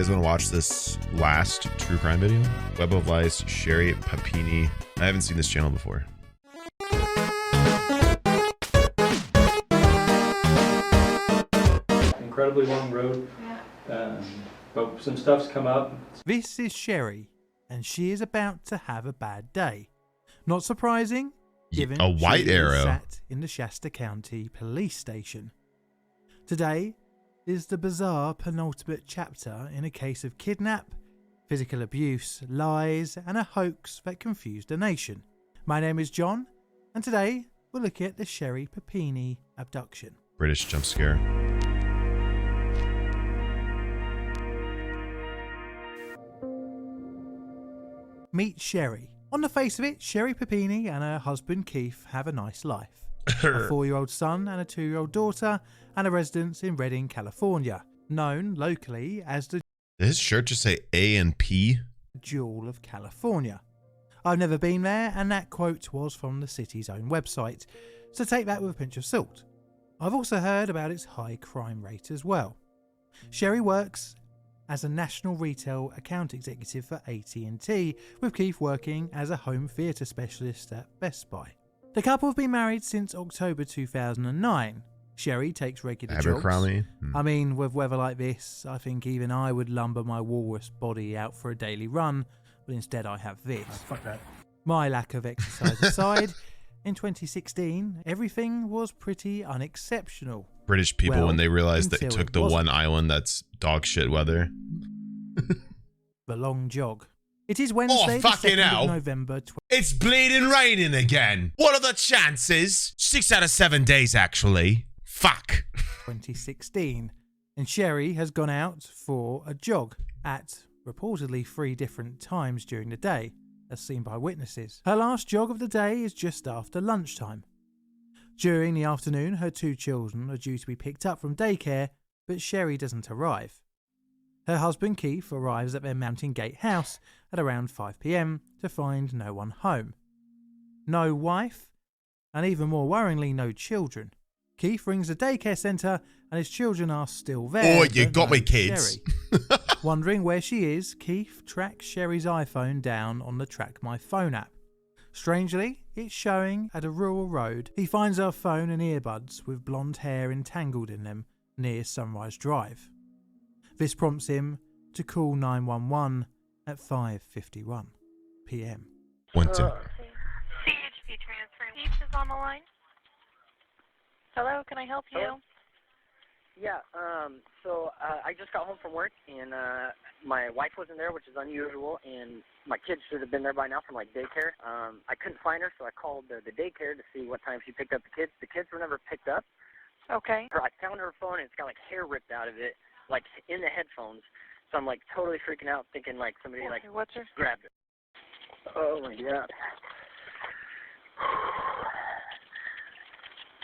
guys want to watch this last true crime video? Web of Lies, Sherri Papini. I haven't seen this channel before. Incredibly long road, but some stuff's come up. This is Sherri, and she is about to have a bad day. Not surprising, given A white she is arrow. sat in the Shasta County Police Station. Today is the bizarre penultimate chapter in a case of kidnap, physical abuse, lies, and a hoax that confused a nation. My name is John, and today we're looking at the Sherri Papini abduction. British jump scare. Meet Sherri. On the face of it, Sherri Papini and her husband Keith have a nice life. A 4-year-old son and a 2-year-old daughter, and a residence in Redding, California, known locally as the Did his shirt just say A and P? Jewel of California. I've never been there, and that quote was from the city's own website, so take that with a pinch of salt. I've also heard about its high crime rate as well. Sherri works as a national retail account executive for AT&T, with Keith working as a home theatre specialist at Best Buy. The couple have been married since October 2009. Sherri takes regular Abercrombie. jogs. I mean, with weather like this, I think even I would lumber my walrus body out for a daily run, but instead I have this. Fuck that. My lack of exercise aside, in 2016, everything was pretty unexceptional. British people, Well, when they realized that until took it the wasn't. one island that's dog shit weather. The long jog. It is Wednesday, the fucking 2nd hell. of November It's bleeding raining again. What are the chances? 6 out of 7 days, actually. Fuck. 2016, and Sherri has gone out for a jog at reportedly 3 different times during the day, as seen by witnesses. Her last jog of the day is just after lunchtime. During the afternoon, her 2 children are due to be picked up from daycare, but Sherri doesn't arrive. Her husband Keith arrives at their Mountain Gate house at around 5 PM to find no one home. No wife, and even more worryingly, no children. Keith rings the daycare centre and his children are still there. Oh, you but got no me, kids. Sherri. Wondering where she is, Keith tracks Sherri's iPhone down on the Track My Phone app. Strangely, it's showing at a rural road. He finds her phone and earbuds with blonde hair entangled in them near Sunrise Drive. This prompts him to call 911 at 5:51 PM. Went to. CHP transfer. Keith is on the line. Hello, can I help you? Hello? Yeah, I just got home from work, and my wife wasn't there, which is unusual, and my kids should have been there by now from, daycare. I couldn't find her, so I called the daycare to see what time she picked up the kids. The kids were never picked up. Okay. I found her phone, and it's got, hair ripped out of it, in the headphones. So I'm, totally freaking out, thinking, somebody, Okay, what's her? grabbed it. Oh, my God.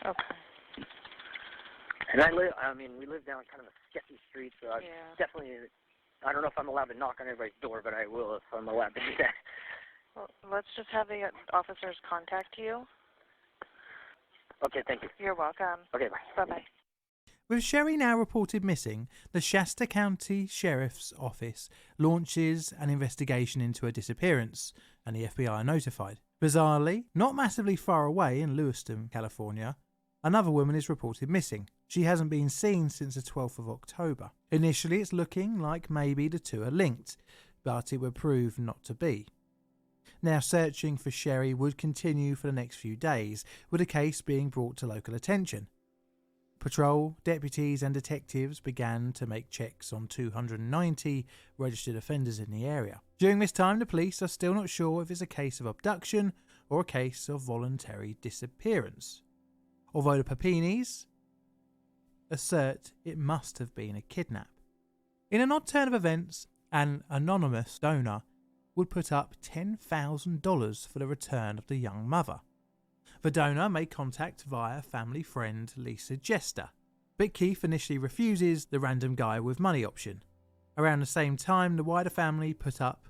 Okay. And we live down kind of a sketchy street, so I definitely, I don't know if I'm allowed to knock on everybody's door, but I will if I'm allowed to do that. Well, let's just have the officers contact you. Okay, thank you. You're welcome. Okay, bye. Bye-bye. With Sherri now reported missing, the Shasta County Sheriff's Office launches an investigation into her disappearance, and the FBI are notified. Bizarrely, not massively far away in Lewiston, California, another woman is reported missing. She hasn't been seen since the 12th of October. Initially, it's looking like maybe the two are linked, but it would prove not to be. Now, searching for Sherri would continue for the next few days, with the case being brought to local attention. Patrol, deputies and detectives began to make checks on 290 registered offenders in the area. During this time, the police are still not sure if it's a case of abduction or a case of voluntary disappearance, although the Papinis assert it must have been a kidnap. In an odd turn of events, an anonymous donor would put up $10,000 for the return of the young mother. The donor made contact via family friend Lisa Jester, but Keith initially refuses the random guy with money option. Around the same time, the wider family put up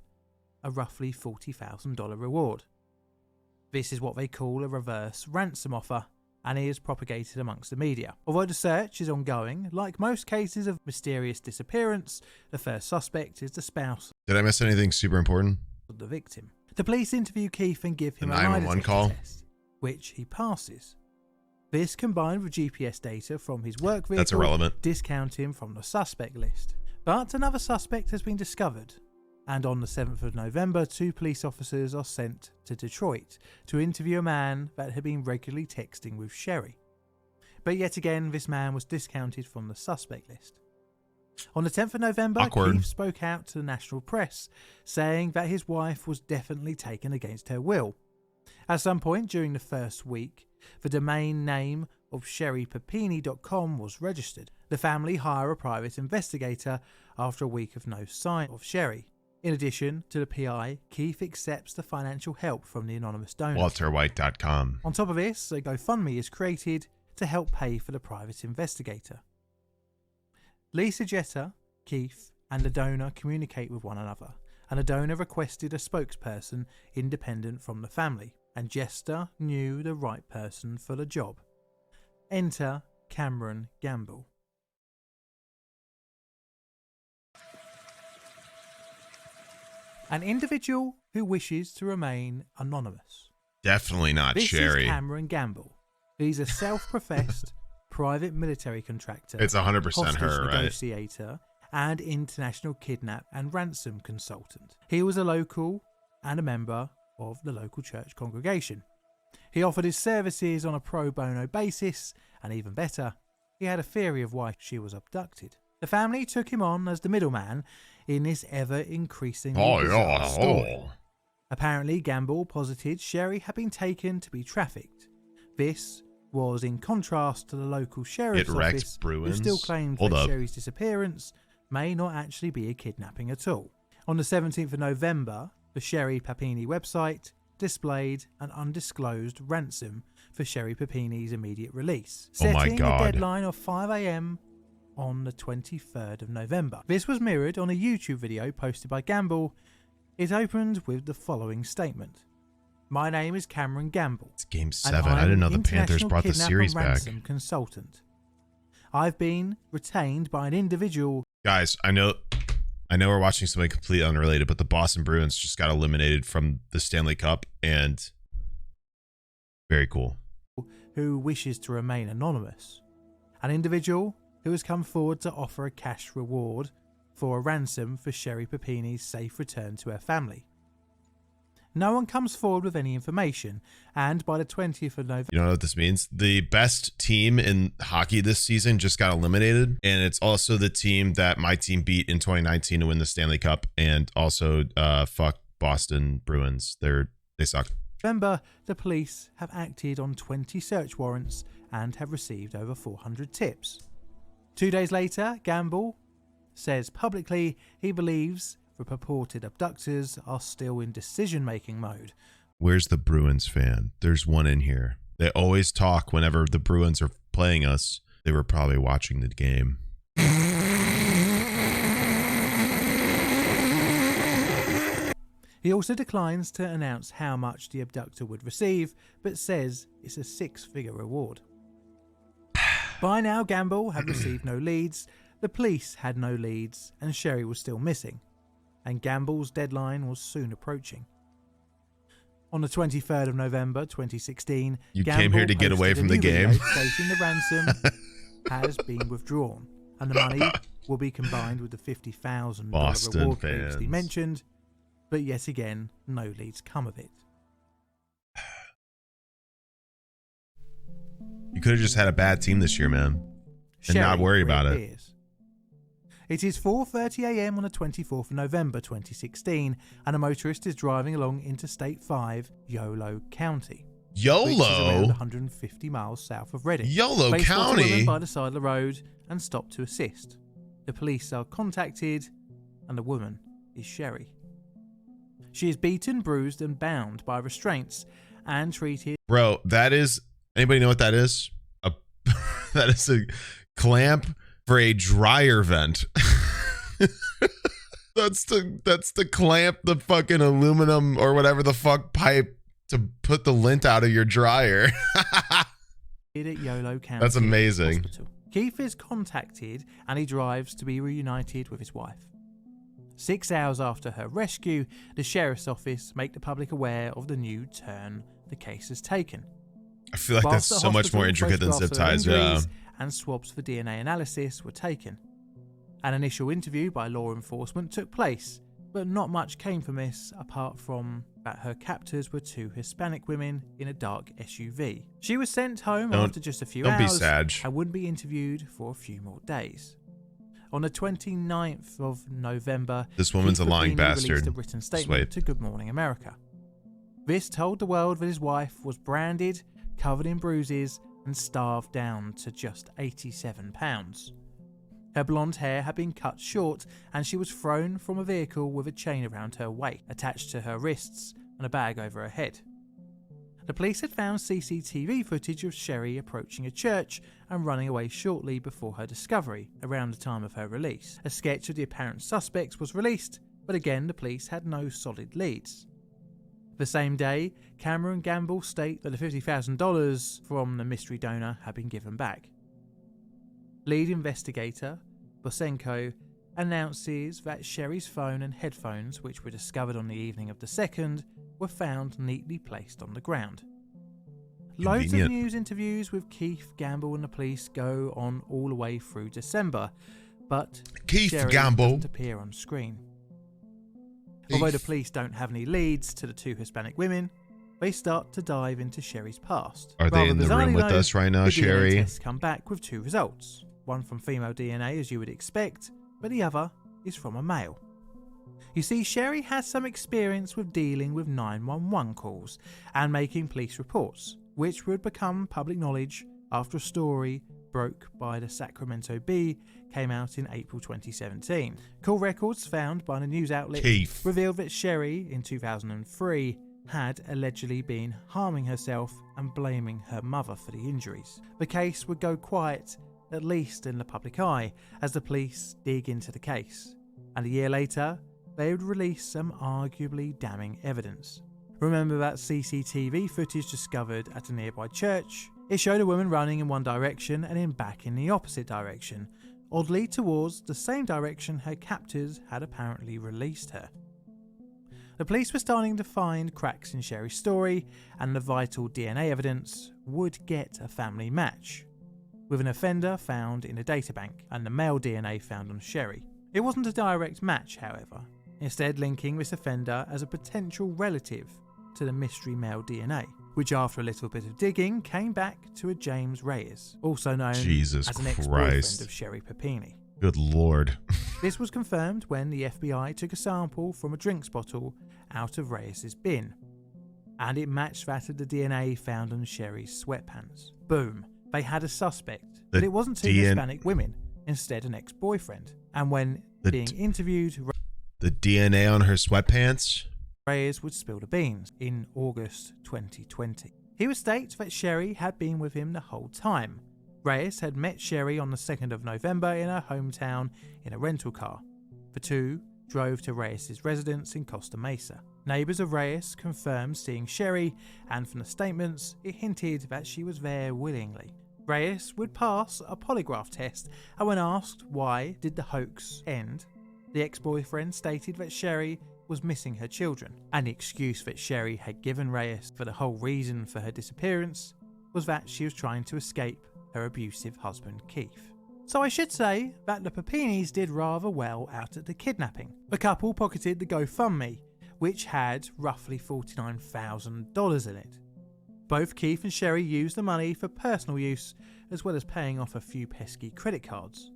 a roughly $40,000 reward. This is what they call a reverse ransom offer, and is propagated amongst the media. Although the search is ongoing, like most cases of mysterious disappearance, the first suspect is the spouse Did I miss anything super important? of the victim. The police interview Keith and give him The a lie 911 detector call? test, which he passes. This, combined with GPS data from his work vehicle, That's irrelevant. discount him from the suspect list. But another suspect has been discovered, and on the 7th of November, 2 police officers are sent to Detroit to interview a man that had been regularly texting with Sherri. But yet again, this man was discounted from the suspect list. On the 10th of November, Awkward. Keith spoke out to the national press, saying that his wife was definitely taken against her will. At some point during the first week, the domain name of sherripapini.com was registered. The family hire a private investigator after a week of no sign of Sherri. In addition to the PI, Keith accepts the financial help from the anonymous donor. WalterWhite.com. On top of this, a GoFundMe is created to help pay for the private investigator. Lisa Jetta, Keith, and the donor communicate with one another, and the donor requested a spokesperson independent from the family, and Jester knew the right person for the job. Enter Cameron Gamble. An individual who wishes to remain anonymous. Definitely not This Sherri. is Cameron Gamble. He's a self-professed private military contractor. It's 100% hostage her, right? negotiator, and international kidnap and ransom consultant. He was a local and a member of the local church congregation. He offered his services on a pro bono basis, and even better, he had a theory of why she was abducted. The family took him on as the middleman in this ever-increasingly bizarre story. Apparently, Gamble posited Sherri had been taken to be trafficked. This was in contrast to the local sheriff's office, who still claimed that Sherri's disappearance may not actually be a kidnapping at all. On the 17th of November, the Sherri Papini website displayed an undisclosed ransom for Sherri Papini's immediate release, setting a deadline of 5 a.m. on the 23rd of November. This was mirrored on a YouTube video posted by Gamble. It opened with the following statement. My name is Cameron Gamble. It's Game 7. I didn't know the Panthers brought the series back. Consultant. I've been retained by an individual. Guys, I know we're watching something completely unrelated, but the Boston Bruins just got eliminated from the Stanley Cup, and very cool. Who wishes to remain anonymous. An individual who has come forward to offer a cash reward for a ransom for Sherri Papini's safe return to her family. No one comes forward with any information, and by the 20th of November... You know what this means? The best team in hockey this season just got eliminated, and it's also the team that my team beat in 2019 to win the Stanley Cup, and also fuck Boston Bruins. They suck. November, the police have acted on 20 search warrants and have received over 400 tips. 2 days later, Gamble says publicly he believes the purported abductors are still in decision-making mode. Where's the Bruins fan? There's one in here. They always talk whenever the Bruins are playing us. They were probably watching the game. He also declines to announce how much the abductor would receive, but says it's a 6-figure reward. By now, Gamble had received no leads, the police had no leads, and Sherri was still missing, and Gamble's deadline was soon approaching. On the 23rd of November 2016, You Gamble came here to get away posted from a the new game? video stating the ransom has been withdrawn, and the money will be combined with the $50,000 Boston reward previously fans. mentioned, but yet again, no leads come of it. You could have just had a bad team this year, man, and not Sherri worry about it. reappears. It is 4:30 a.m. on the 24th of November 2016, and a motorist is driving along Interstate 5, Yolo County. Which is around YOLO? 150 miles south of Reading. YOLO They spot a woman County? by the side of the road and stop to assist. The police are contacted, and the woman is Sherri. She is beaten, bruised, and bound by restraints and treated. Bro, that is... Anybody know what that is? That is a clamp for a dryer vent. That's the clamp, the fucking aluminum or whatever the fuck pipe to put the lint out of your dryer. at Yolo County That's amazing. Hospital. Keith is contacted and he drives to be reunited with his wife. 6 hours after her rescue, the sheriff's office make the public aware of the new turn the case has taken. I feel like Whilst that's the so much more hospital, intricate than zip photographs ties. of her Yeah. injuries and swabs for DNA analysis were taken. An initial interview by law enforcement took place, but not much came from this apart from that her captors were 2 Hispanic women in a dark SUV. She was sent home after just a few Don't be hours sad. and wouldn't be interviewed for a few more days. On the 29th of November, This woman's Keith a lying Papini bastard. released a written statement wait. to Good Morning America. This told the world that his wife was branded, covered in bruises, and starved down to just 87 pounds. Her blonde hair had been cut short, and she was thrown from a vehicle with a chain around her waist, attached to her wrists, and a bag over her head. The police had found CCTV footage of Sherri approaching a church and running away shortly before her discovery, around the time of her release. A sketch of the apparent suspects was released, but again the police had no solid leads. The same day, Cameron Gamble state that the $50,000 from the mystery donor had been given back. Lead investigator Bosenko announces that Sherri's phone and headphones, which were discovered on the evening of the 2nd, were found neatly placed on the ground. Loads of Convenient. news interviews with Keith Gamble and the police go on all the way through December, but Keith Sherri Gamble. doesn't appear on screen. Although the police don't have any leads to the 2 Hispanic women, they start to dive into Sherri's past. Are they Rather in the room bizarrely, with though, us right now, the Sherri? DNA tests come back with 2 results. One from female DNA, as you would expect, but the other is from a male. You see, Sherri has some experience with dealing with 911 calls and making police reports, which would become public knowledge after a story broke by the Sacramento Bee came out in April 2017. Call records found by the news outlet Keith. revealed that Sherri, in 2003, had allegedly been harming herself and blaming her mother for the injuries. The case would go quiet, at least in the public eye, as the police dig into the case. And a year later, they would release some arguably damning evidence. Remember that CCTV footage discovered at a nearby church? It showed a woman running in one direction and then back in the opposite direction, oddly towards the same direction her captors had apparently released her. The police were starting to find cracks in Sherri's story, and the vital DNA evidence would get a family match, with an offender found in a databank and the male DNA found on Sherri. It wasn't a direct match, however, instead linking this offender as a potential relative to the mystery male DNA, which after a little bit of digging came back to a James Reyes, also known Jesus as an ex-boyfriend Christ. of Sherri Papini. Good lord. This was confirmed when the FBI took a sample from a drinks bottle out of Reyes' bin, and it matched that of the DNA found on Sherri's sweatpants. Boom, they had a suspect, but it wasn't 2 Hispanic women, instead an ex-boyfriend. And when being interviewed, The DNA on her sweatpants? Reyes would spill the beans in August 2020. He would state that Sherri had been with him the whole time. Reyes had met Sherri on the 2nd of November in her hometown in a rental car. The 2 drove to Reyes' residence in Costa Mesa. Neighbours of Reyes confirmed seeing Sherri, and from the statements, it hinted that she was there willingly. Reyes would pass a polygraph test, and when asked why did the hoax end, the ex-boyfriend stated that Sherri was missing her children, and the excuse that Sherri had given Reyes for the whole reason for her disappearance was that she was trying to escape her abusive husband Keith. So I should say that the Papinis did rather well out at the kidnapping. The couple pocketed the GoFundMe, which had roughly $49,000 in it. Both Keith and Sherri used the money for personal use, as well as paying off a few pesky credit cards.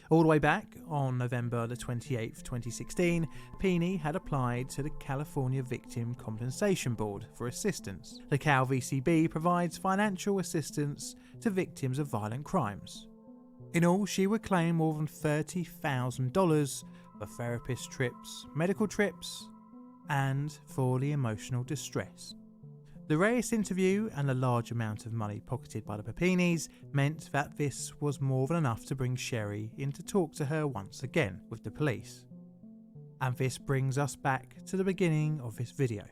All the way back on November the 28th, 2016, Papini had applied to the California Victim Compensation Board for assistance. The Cal VCB provides financial assistance to victims of violent crimes. In all, she would claim more than $30,000 for therapist trips, medical trips, and for the emotional distress. The Reyes interview and the large amount of money pocketed by the Papinis meant that this was more than enough to bring Sherri in to talk to her once again with the police. And this brings us back to the beginning of this video.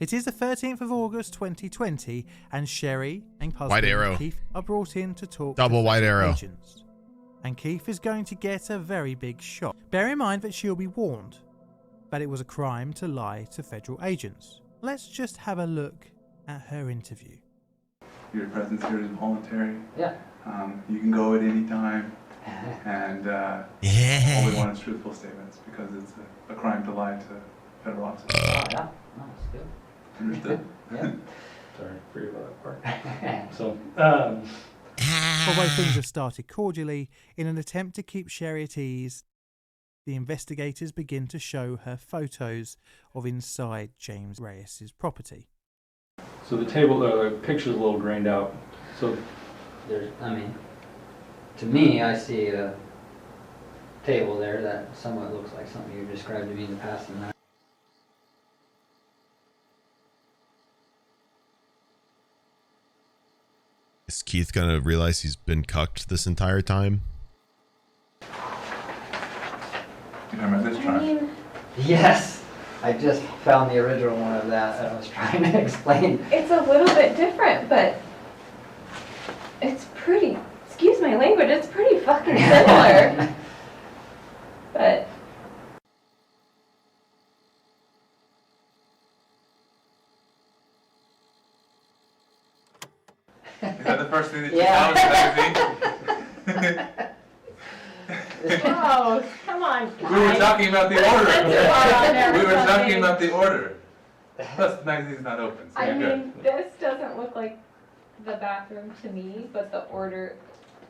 It is the 13th of August 2020, and Sherri and White arrow. husband Keith are brought in to talk Double to white federal arrow. agents. And Keith is going to get a very big shock. Bear in mind that she'll be warned that it was a crime to lie to federal agents. Let's just have a look at her interview. Your presence here is voluntary. Yeah. You can go at any time, and all we want is truthful statements because it's a crime to lie to federal officers. Oh, yeah. Oh, that's good. Understood? Yeah. Sorry, forget about that part. So, Although things have started cordially, in an attempt to keep Sherri at ease, the investigators begin to show her photos of inside James Reyes's property. so the table, the picture's a little grained out. So, To me, I see a table there that somewhat looks like something you described to me in the past. And Is Keith gonna realize he's been cucked this entire time? You remember this trial? yes, I just found the original one of that and I was trying to explain. It's a little bit different, but it's pretty, excuse my language, it's pretty fucking similar. But Is that the first thing that you Yeah. found in the magazine? oh, come on, guys. We were talking about the That's order. on there or We were talking something. about the order. Plus, the magazine's not open, so I you're good. mean, this doesn't look like the bathroom to me, but the order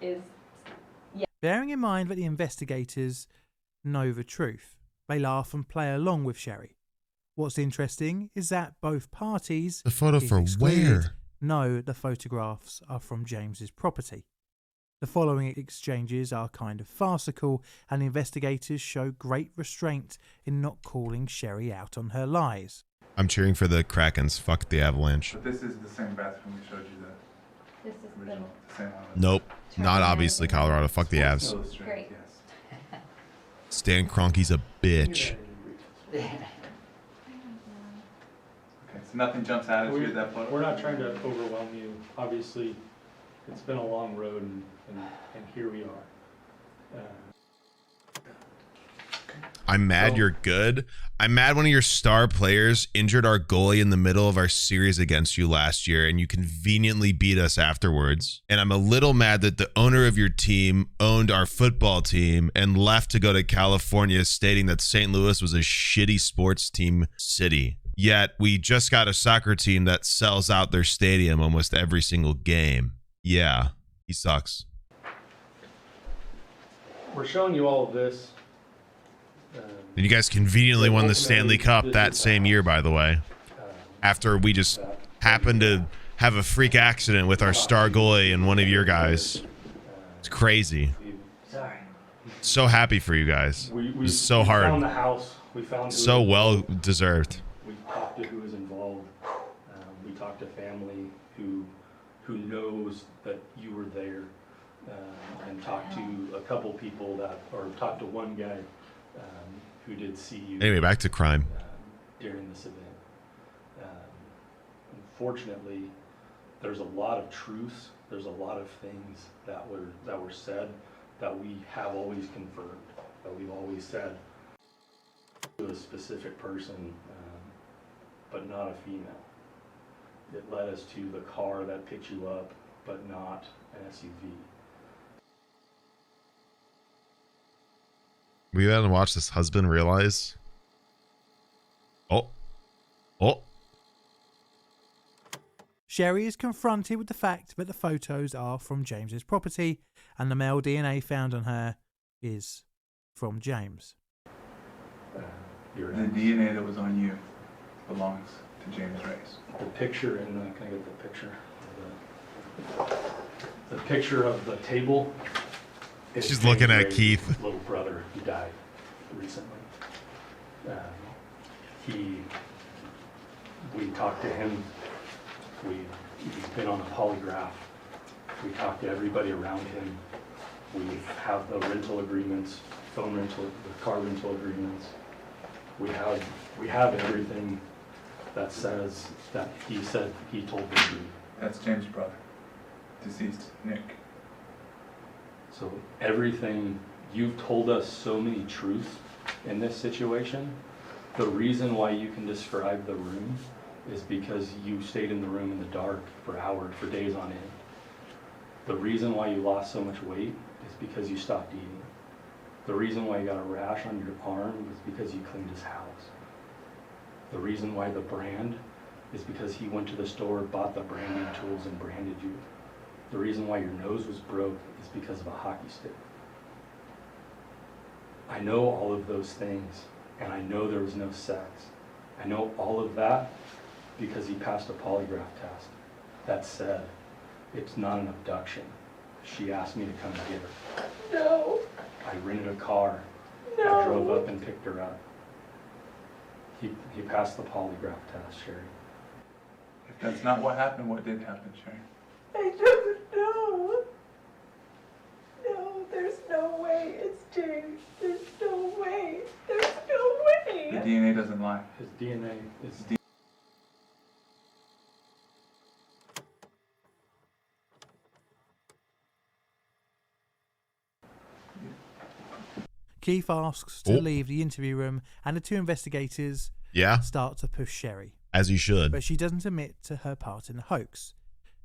is. Bearing in mind that the investigators know the truth, they laugh and play along with Sherri. What's interesting is that both parties, The photo if for excluded, where? know the photographs are from James's property. The following exchanges are kind of farcical, and the investigators show great restraint in not calling Sherri out on her lies. I'm cheering for the Krakens. Fuck the Avalanche. But this is the same bathroom we showed you, the This is original, the same one. Nope. Not obviously Colorado. Fuck the Avs. Illustrated, Great. yes. Stan Kroenke's a bitch. Okay, so nothing jumps out at you at that photo? we're not trying to overwhelm you. Obviously, it's been a long road, and here we are. I'm mad you're good. I'm mad one of your star players injured our goalie in the middle of our series against you last year, and you conveniently beat us afterwards. And I'm a little mad that the owner of your team owned our football team and left to go to California, stating that St. Louis was a shitty sports team city. Yet we just got a soccer team that sells out their stadium almost every single game. Yeah, he sucks. We're showing you all of this. And you guys conveniently won the Stanley Cup that same year, by the way. After we just happened to have a freak accident with our star goalie and one of your guys. It's crazy. Sorry. So happy for you guys. It was so hard. We found the house. We found So well deserved. We talked to who was involved. We talked to family who knows that you were there, and talked to a couple people talked to one guy who did see you. Anyway, back to crime. During this event. Unfortunately, there's a lot of truths. There's a lot of things that were said that we have always confirmed. That we've always said to a specific person, but not a female. It led us to the car that picked you up, but not an SUV. We had to watch this husband realize. Oh. Sherri is confronted with the fact that the photos are from James's property, and the male DNA found on her is from James. Your The DNA that was on you belongs to James Reyes. The picture, and can I get the picture? The picture of the table. is She's looking James at Reyes' Keith. little brother who died recently. We talked to him. He's been on a polygraph. We talked to everybody around him. We have the rental agreements, phone rental, the car rental agreements. We have everything that says that he said he told the truth. That's James' brother, deceased Nick. So everything, you've told us so many truths in this situation. The reason why you can describe the room is because you stayed in the room in the dark for hours, for days on end. The reason why you lost so much weight is because you stopped eating. The reason why you got a rash on your arm is because you cleaned his house. The reason why the brand is because he went to the store, bought the branding tools, and branded you. The reason why your nose was broke is because of a hockey stick. I know all of those things, and I know there was no sex. I know all of that because he passed a polygraph test that said it's not an abduction. She asked me to come get her. No. I rented a car. No. I drove up and picked her up. He passed the polygraph test, Sherri. If that's not what happened, what did happen, Sherri? I don't know. No, there's no way. It's James. There's no way. There's no The way. DNA doesn't lie. His DNA is Keith asks to leave the interview room, and the two investigators start to push Sherri. As you should. But she doesn't admit to her part in the hoax,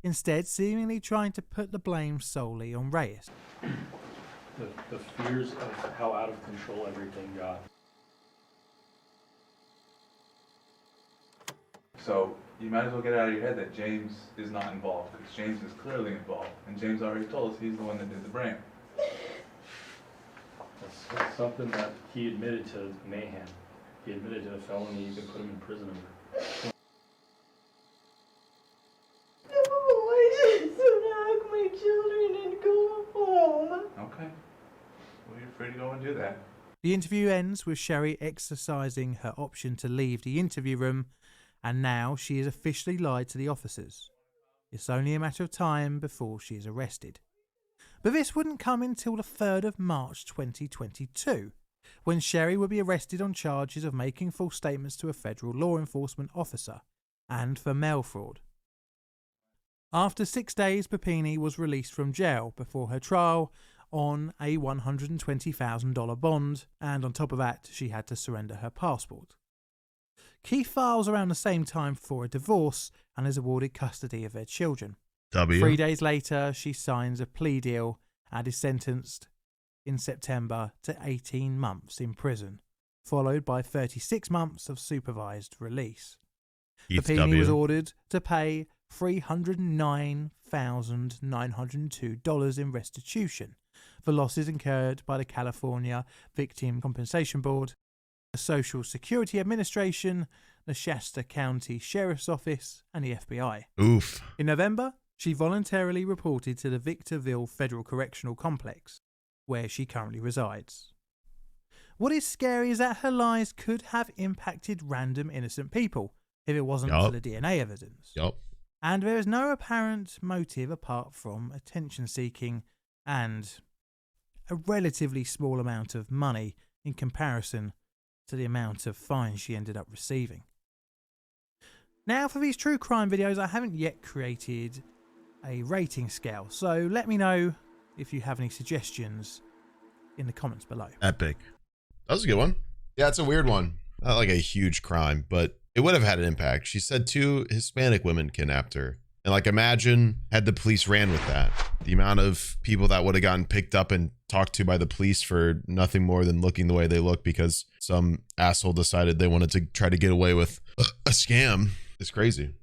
instead seemingly trying to put the blame solely on Reyes. the fears of how out of control everything got. So you might as well get it out of your head that James is not involved, because James is clearly involved, and James already told us he's the one that did the brand. That's something that he admitted to Mayhem. He admitted to a felony you could put him in prison over. No, I just want to hug my children and go home. Okay. Well, you're free to go and do that. The interview ends with Sherri exercising her option to leave the interview room, and now she has officially lied to the officers. It's only a matter of time before she is arrested. But this wouldn't come until the 3rd of March 2022, when Sherri would be arrested on charges of making false statements to a federal law enforcement officer and for mail fraud. After 6 days, Papini was released from jail before her trial on a $120,000 bond, and on top of that, she had to surrender her passport. Keith files around the same time for a divorce and is awarded custody of their children. 3 days later, she signs a plea deal and is sentenced in September to 18 months in prison, followed by 36 months of supervised release. Papini was ordered to pay $309,902 in restitution for losses incurred by the California Victim Compensation Board, the Social Security Administration, the Shasta County Sheriff's Office, and the FBI. Oof. In November, she voluntarily reported to the Victorville Federal Correctional Complex, where she currently resides. What is scary is that her lies could have impacted random innocent people if it wasn't for the DNA evidence. And there is no apparent motive apart from attention seeking and a relatively small amount of money in comparison to the amount of fines she ended up receiving. Now, for these true crime videos, I haven't yet created a rating scale, so let me know if you have any suggestions in the comments below. Epic. That was a good one. Yeah, it's a weird one. Not like a huge crime, but it would have had an impact. She said 2 Hispanic women kidnapped her. And like, imagine had the police ran with that. The amount of people that would have gotten picked up and talked to by the police for nothing more than looking the way they look because some asshole decided they wanted to try to get away with a scam is crazy.